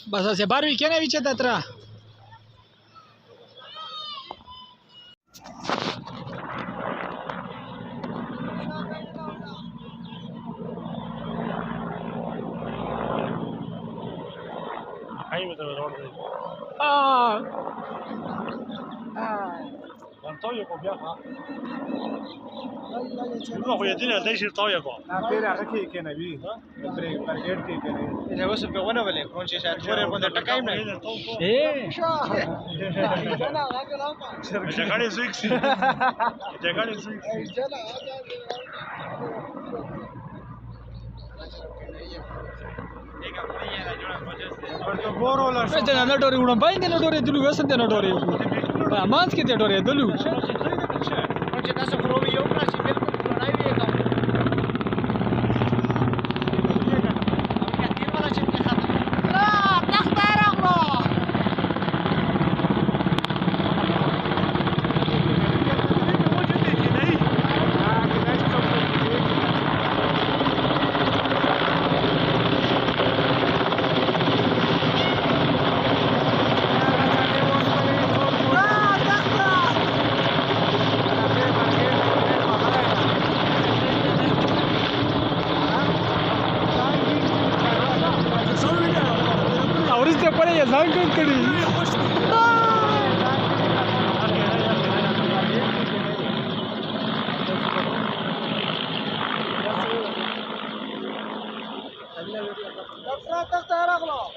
Basta se barbi chiene vice da tra. Ah. طاوية بياها. ما هو يدينا ليش طاوية بقى؟ तेरे आगे ठीक है ना भी ब्रेक पर गेट ठीक है ये वो सब होने वाले कौन सी शायद पूरे बंदे टकाई में Eh. جاكاني زويكس جاكاني زويكس और तो बोर वाला Este na dori una bai de dori dulu wesan de dori. Ba mans ke de dori dulu. कौन सी दस करोड़ ये ऊपर से बिल्कुल पुराना ही है काम अब क्या तीन वाला चीज के साथ ला तख्तार अल्लाह Ahorita para ya saben con que तख्तार अल्लाह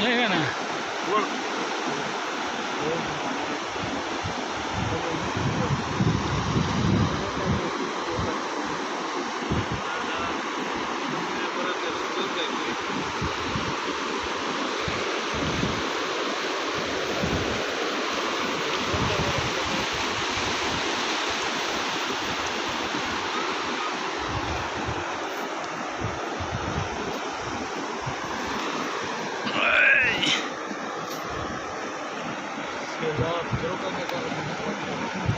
ये ना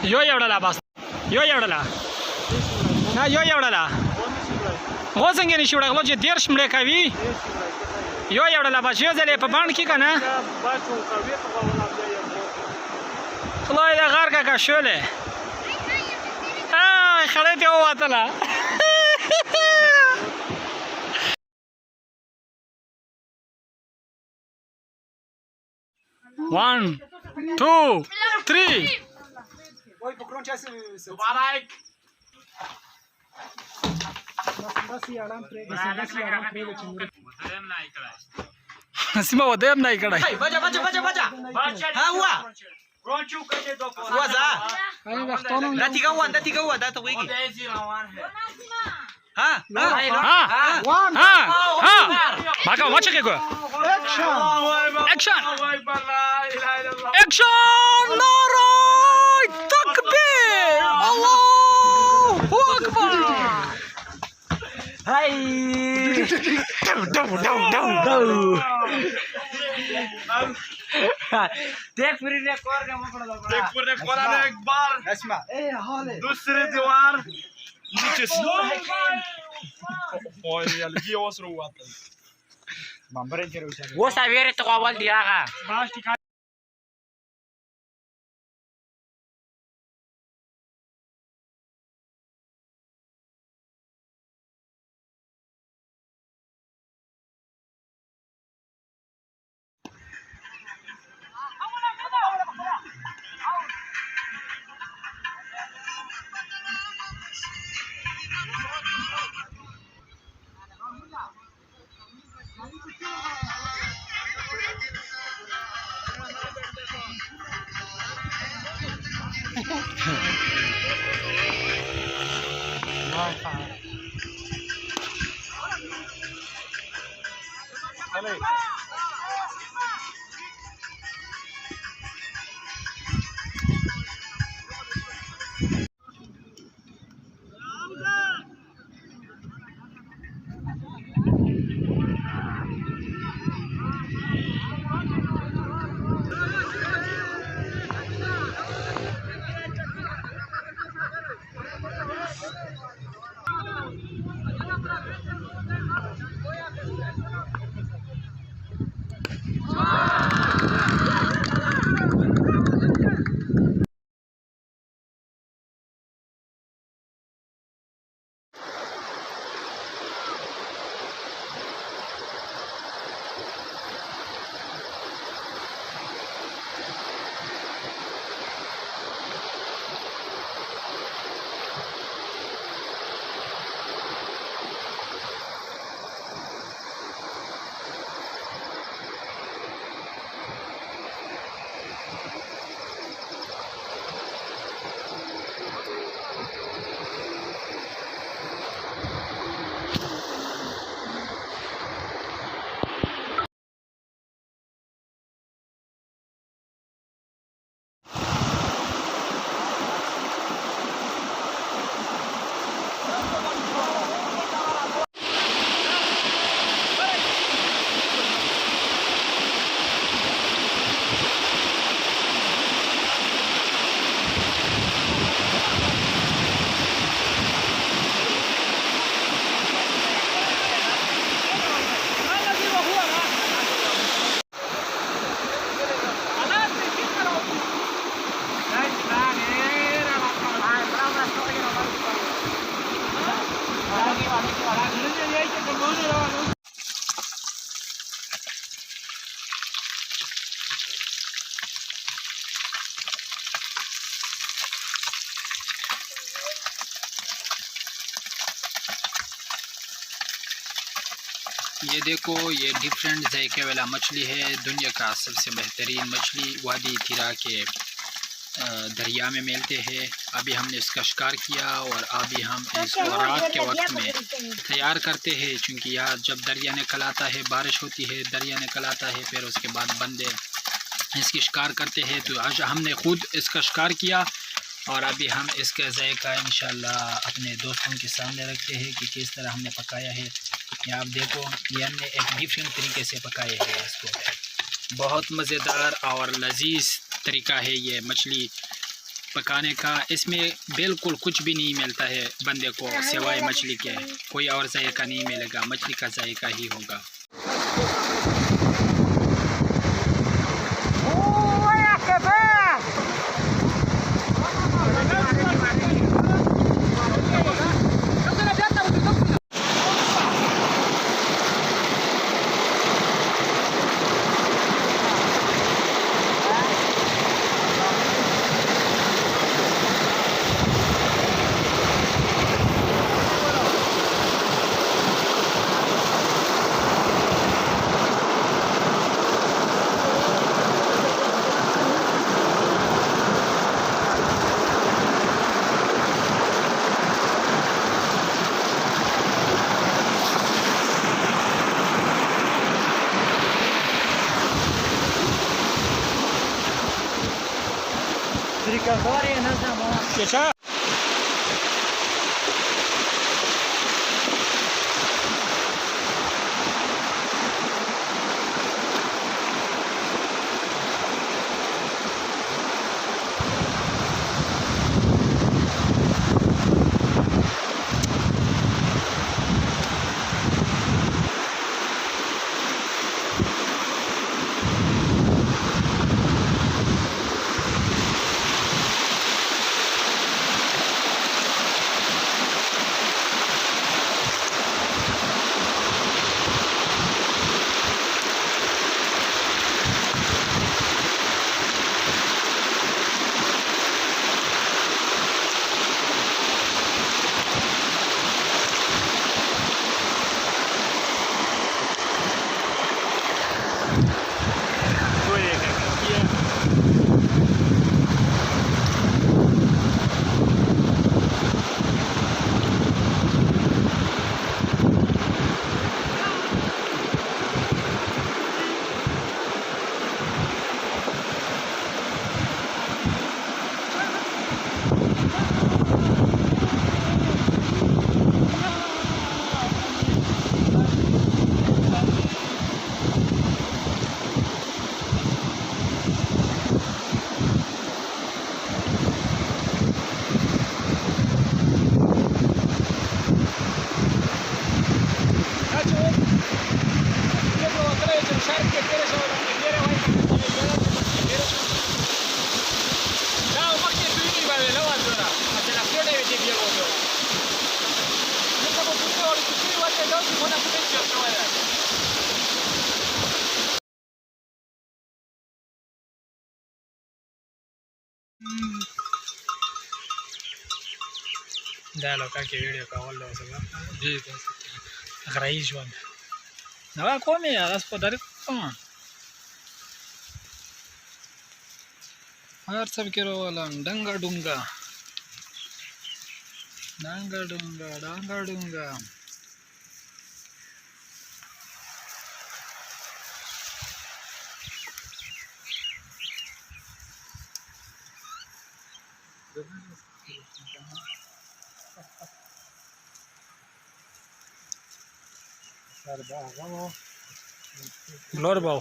Yo ya ahora la basta. यो एवढाला ना यो एवढाला हो څنګه نشي وړه چې 13 مړې کوي यो एवढाला بس یو ځلې په باند کې کنه خدای دې غار کا شوله خړې ته واتله 1 2 3 सीमा उदयम नाही कडे बजा बजा बजा बजा हा हुआ हुआ जा दाती का हुआ दातो कोई की हाँ हाँ हाँ हाँ भागा वाचा के को एक्शन एक्शन नाराय तकबीर अल्लाहु अकबर हाय देख पूरी ने कोर का पकड़ लो देख पूरे कोरा ने एक बार اسمع दूसरी दीवार नीचे ओए यार ये ओसरो हुआ था वो सवेरे तो अव्वल दिया का ये देखो, ये डिफरेंट जायके वाला मछली है। दुनिया का सबसे बेहतरीन मछली वादी तिरा के दरिया में मिलते हैं। अभी हमने इसका शिकार किया और अभी हम इसको रात के वक्त में तैयार करते हैं, क्योंकि यहाँ जब दरिया निकल आता है, बारिश होती है, दरिया निकल आता है, फिर उसके बाद बंदे इसकी शिकार करते हैं। तो आज हमने खुद इसका शिकार किया और अभी हम इसका जायका इंशाल्लाह अपने दोस्तों के सामने रखते हैं कि किस तरह हमने पकाया है। ये आप देखो, ये हमने एक डिफरेंट तरीके से पकाया है इसको। बहुत मज़ेदार और लजीज तरीका है ये मछली पकाने का। इसमें बिल्कुल कुछ भी नहीं मिलता है बंदे को सिवाय मछली के, कोई और जायका नहीं मिलेगा, मछली का जायका ही होगा। دا لوکا کې ویډیو کول دا څنګه دې غرایي ژوند نو کومه اس په درک کوم هر څه کې ولم ډنګا ډونګا ډنګا ډونګا ډنګا ډونګا Glor bau.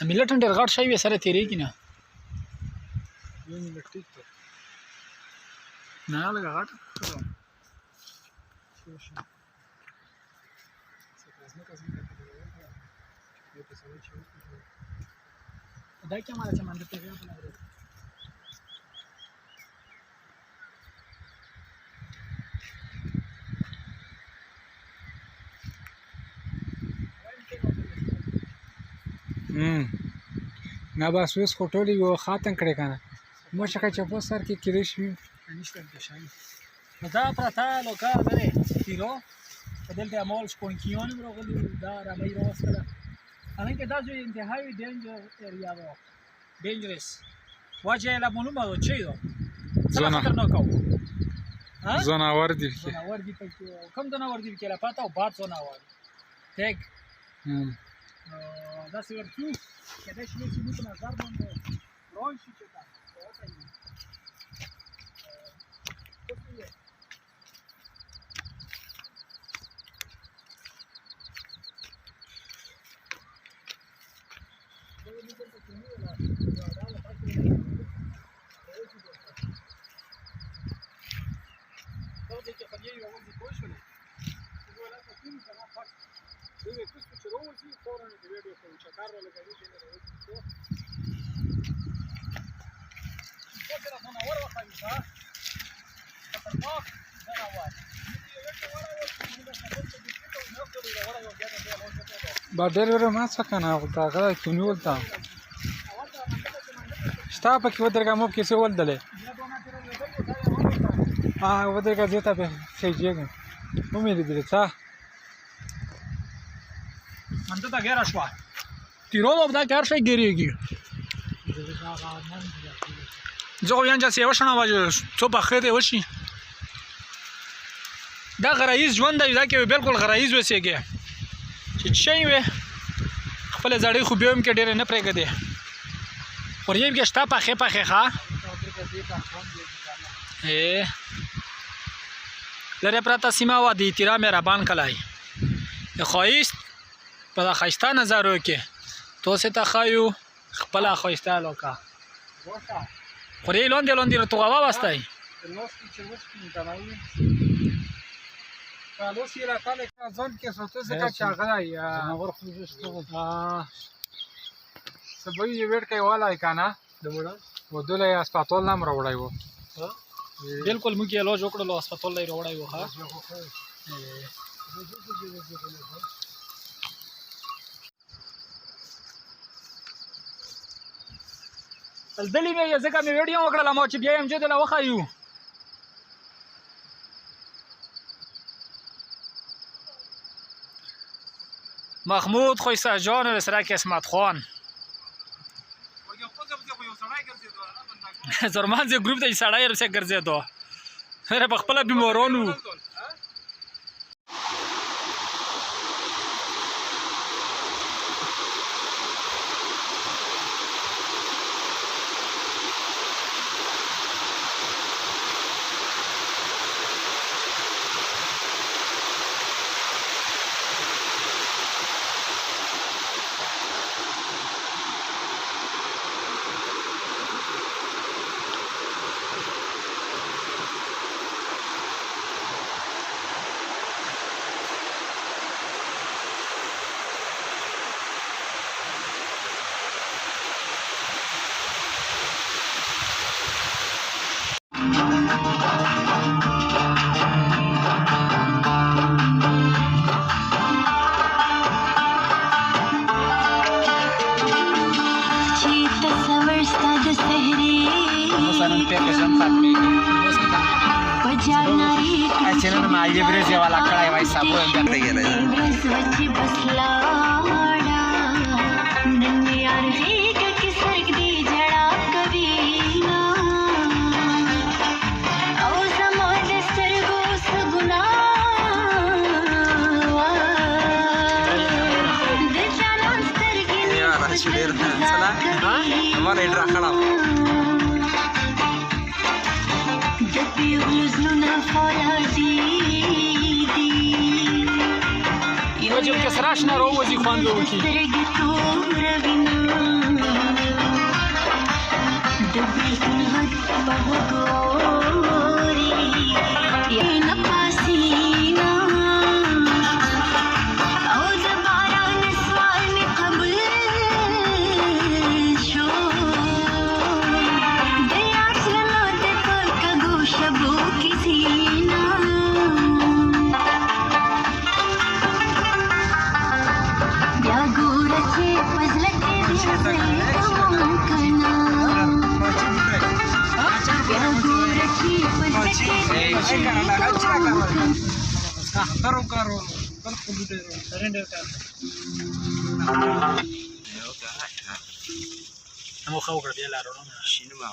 ملت ډېر غټ شی سره تیریږي نه نه لږه غټ دا کې مالا چې منډه پیږه په لګره نه بس اوس خو ټول یو خاتم کړی که نه مو چې چې په سر کې کېدای شي نشته د شاهي دا پرته لوکا دی تیرو په دلته امول شپونکیون راغلي دا رامۍ راوستله حالانکه دا جو انتهایی ډینجر ایریا ده ډینجرس وجه یې لا معلومه ده چی ده څه خطرناک و ځناور دي ځناور دي پکې کوم ځناور دي کې لا پاته او باد ځناور تګ داسې ورته کېدای شي چې موږ نظر باندې روان شي چې دا با ډېر ور ما څه کنه او تا غلا کینول تا ستا په کې ودرګه مو کې څه ولدلې ودرګه دیتا په سېجګ امید دې څه انت تا ګیر شوا تیرو دا کار شي ګریږي زه خو ینجا سیو شنه واجه څو بخره دی وشي دا غرایز ژوند دی دا کې بالکل غرایز وسیږي چې شي وي خپل زړې خو به هم کې ډېر نه پرېږدي پر یې کې شتا پخې پخې ښه لرې پراته سیمه وه د احترام مهربان کلی د ښایست په دا ښایسته نظرو کې توسې ته ښایو خپله ښایسته لوکه خو یې لاندې لاندې رتوغه واوستی Los era tale cazon que sote se cachagala ya. Se voi ver que wala ikana. ودله هسپتال نام راوړای وو بالکل موږ یې علاج وکړلو هسپتال لای راوړای وو ها دلی مې ځکه مې ویډیو وکړله ما چې بیا یې هم چې دله وښایو محمود خویسته جان و سره قسمت خان زرمان زه ګروپ ته سړی رسې ګرځېدو هر په خپل بیمارانو Acela nama aja berisi wala kaya wai sabu yang biar tegel aja. Sudah, salah. Mana edra kalam. Вадим, ты страшно ровози хвандовки. Karo kan kudu surrender kan kamu kau kerja laro sini mah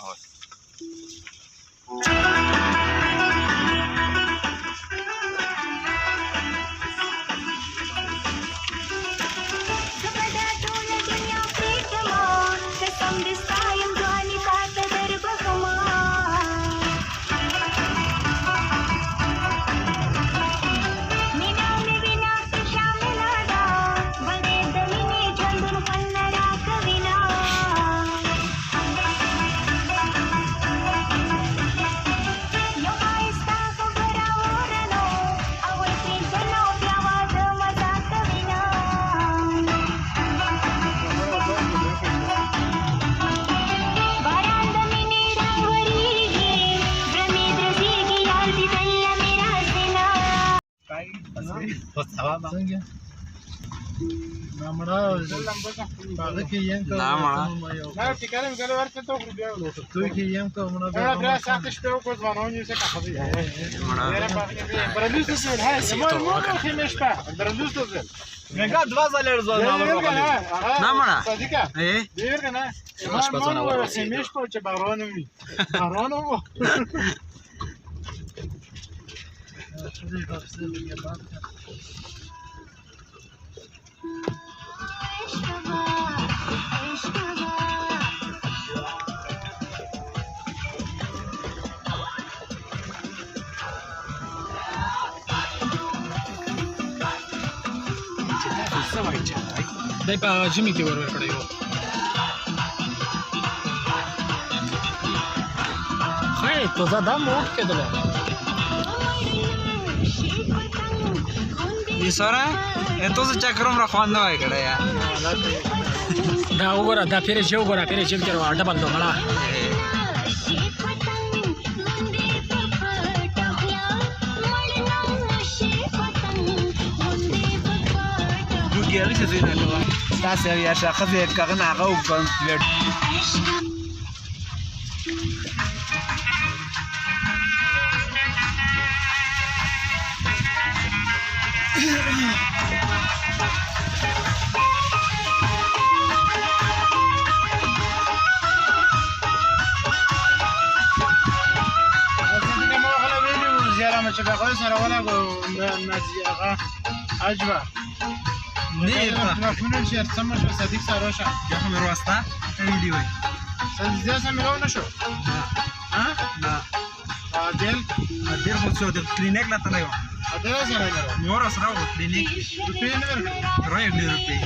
لا تتكلم قالوا ورث تخرج بيها انا ساعه تشتري كوز بانوني سكه برندوس تسوي هاي ما في مش بقى برندوس تسوي Venga, dva zaler za نا مړه. صديقه ايه دیر کنه ما سیمش په چې باران وي باران وو دای په ژمي کې ور کړی وو خای تو زدم وټ کېدل دي سره اته څه چکرم را خوان نه وای کړه یا دا وګوره دا پیره چې وګوره پیره چې تر اډه بندو مړه ګیاري څه دی نه تاسو یا شاخه دې کغه هغه کمپلیټ چې بغیر سره ولا نزیغه عجبه نه تلفون شیر سم شو صدیق سره شه یا هم وروسته ویډیو صدیق سم ملو نشو ها نه عادل ډیر خو څه د کلینیک لا تلایو عادل سره نه مور سره و کلینیک روپې نه راي ډیر روپې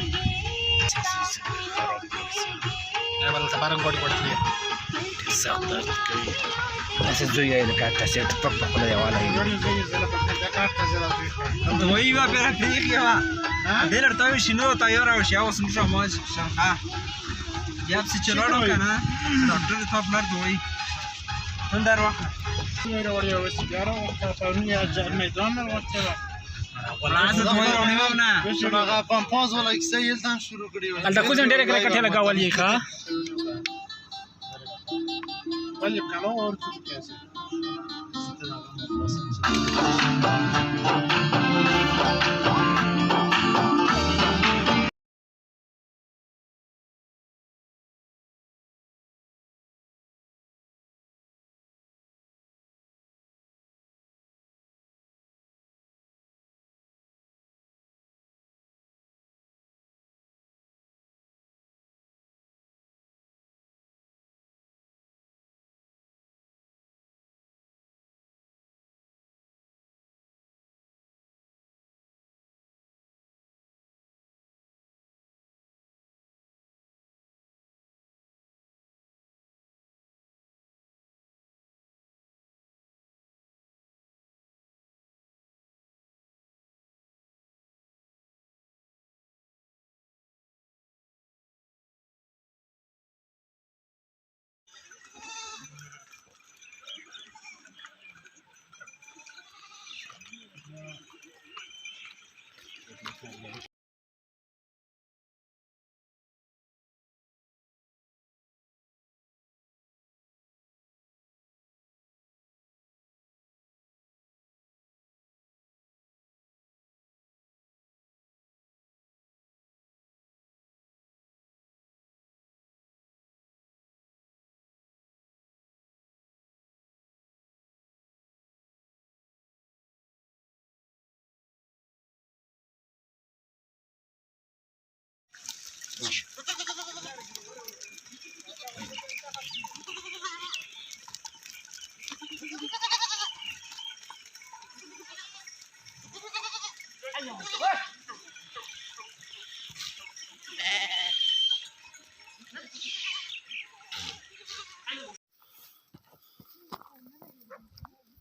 ول سبارنګ کوټ کوټ سخت درد کوي اسه زوی یې د کاسټ په خپل یواله ورته زوی زله په دا کار ته زله دوی وا پر پریک یوا ډیر ارته شنو تیار او شاو سم شمو شنخه یا څه چلوړو کنه ډاکټر ته خپل دوی اندر واخله مې راوړی و سیګارو او پرونی اجازه میدان ورته ولازم دوی ونیو نه چې هغه پمپاز ولا کیسه یلتان شروع کړی و ال دا کوم ډېر کله کټه لگاول یې ښا بل کلو اور څه کیسه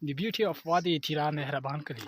The beauty of Wadi Tira Mehraban Kali.